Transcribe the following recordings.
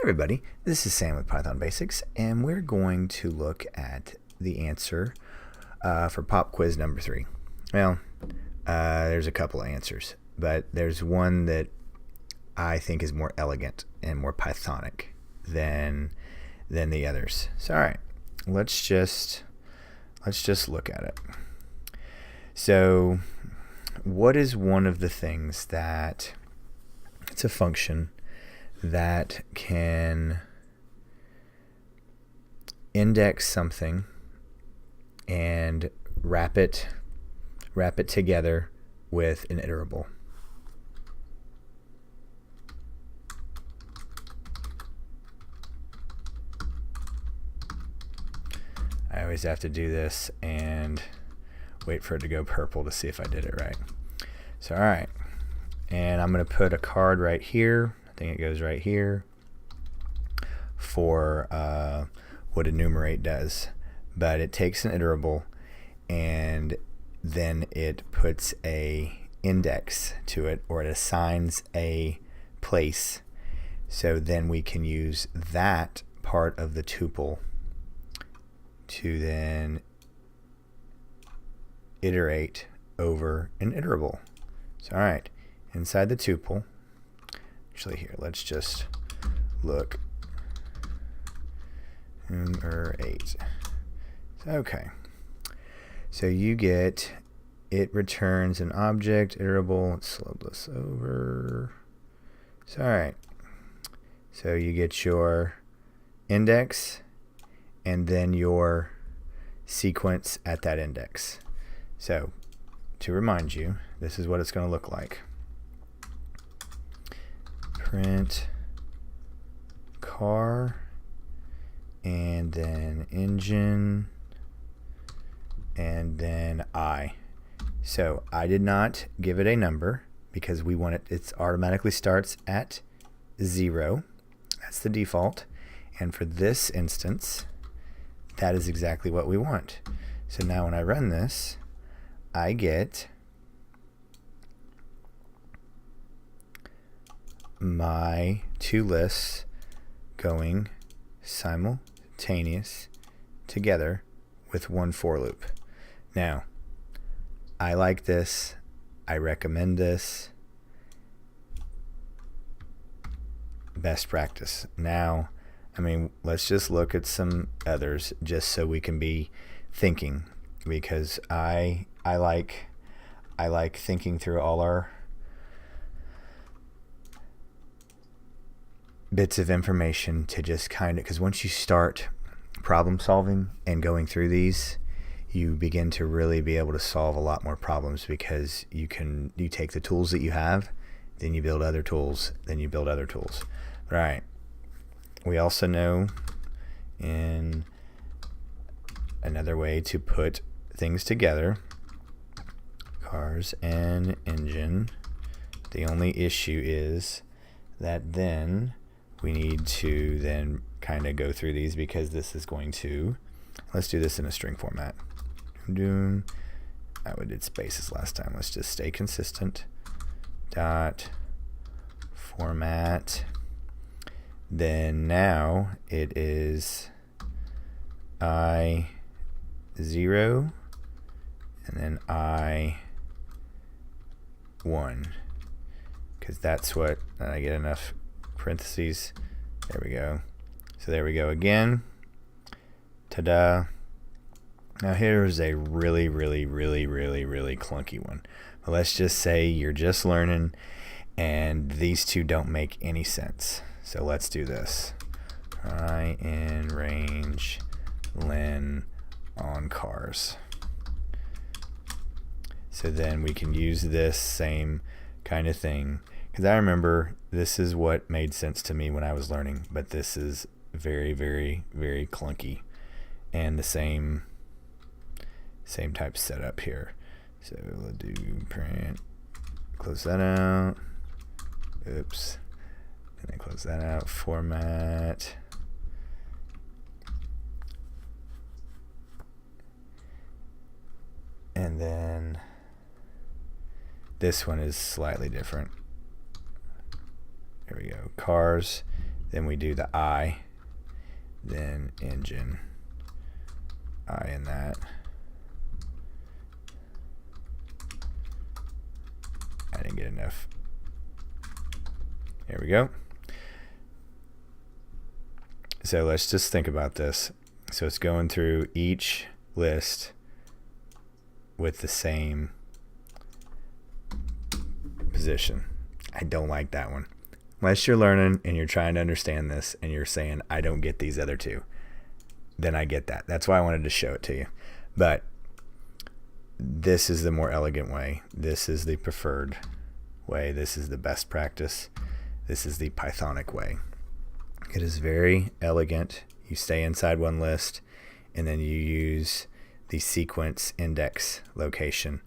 everybody, this is Sam with Python Basics, and we're going to look at the answer for pop quiz number 3. Well, there's a couple of answers, but there's one that I think is more elegant and more Pythonic than the others. So all right, let's just look at it. So what is one of the things that it's a function that can index something and wrap it together with an iterable? I always have to do this and wait for it to go purple to see if I did it right. So all right, and I'm going to put a card right here. I think it goes right here for what enumerate does, but it takes an iterable and then it puts a index to it, or it assigns a place. So then we can use that part of the tuple to then iterate over an iterable. So all right, inside the tuple, actually here, let's just look. Enumerate. Okay, so you get, it returns an object, iterable. Let's slow this over. So all right, so you get your index and then your sequence at that index. So to remind you, this is what it's going to look like. Print car and then engine and then I. So I did not give it a number because we want it automatically starts at 0. That's the default. And for this instance, that is exactly what we want. So now when I run this, I get my two lists going simultaneous together with one for loop. Now, I like this. I recommend this. Best practice. Now, I mean, let's just look at some others just so we can be thinking, because I like thinking through all our bits of information to just kind of, because once you start problem solving and going through these, you begin to really be able to solve a lot more problems, because you take the tools that you have, then you build other tools, then you build other tools. All right. We also know in another way to put things together, cars and engine. The only issue is that then we need to then kind of go through these, because this is going to, let's do this in a string format. We did spaces last time. Let's just stay consistent. Dot format. Then now it is I0 and then I1, because that's what, I get enough parentheses. There we go. So there we go again. Ta-da. Now here's a really clunky one. But let's just say you're just learning and these two don't make any sense. So let's do this. I in range len on cars. So then we can use this same kind of thing, because I remember this is what made sense to me when I was learning, but this is very clunky, and the same type setup here. So we'll do print, close that out, oops, and then close that out, format, and then this one is slightly different. There we go, cars, Then we do the I, then engine, I in that. I didn't get enough. There we go. So let's just think about this. So it's going through each list with the same position. I don't like that one. Unless you're learning and you're trying to understand this and you're saying, I don't get these other two, then I get that. That's why I wanted to show it to you. But this is the more elegant way. This is the preferred way. This is the best practice. This is the Pythonic way. It is very elegant. You stay inside one list and then you use the sequence index location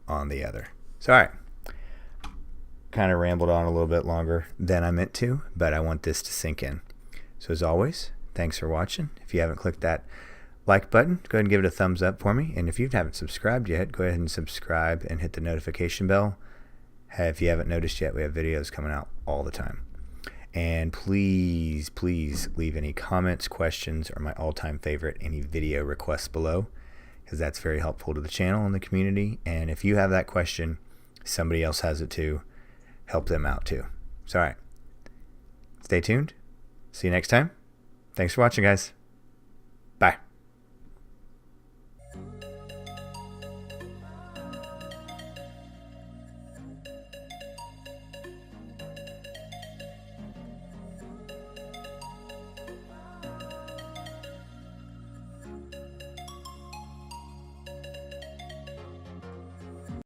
on the other. So, all right. Kind of rambled on a little bit longer than I meant to, but I want this to sink in. So as always, thanks for watching. If you haven't clicked that like button, go ahead and give it a thumbs up for me. And if you haven't subscribed yet, go ahead and subscribe and hit the notification bell. If you haven't noticed yet, we have videos coming out all the time. And please, please leave any comments, questions, or my all-time favorite, any video requests below, because that's very helpful to the channel and the community. And if you have that question, somebody else has it too, help them out too. So, all right. Stay tuned. See you next time. Thanks for watching, guys.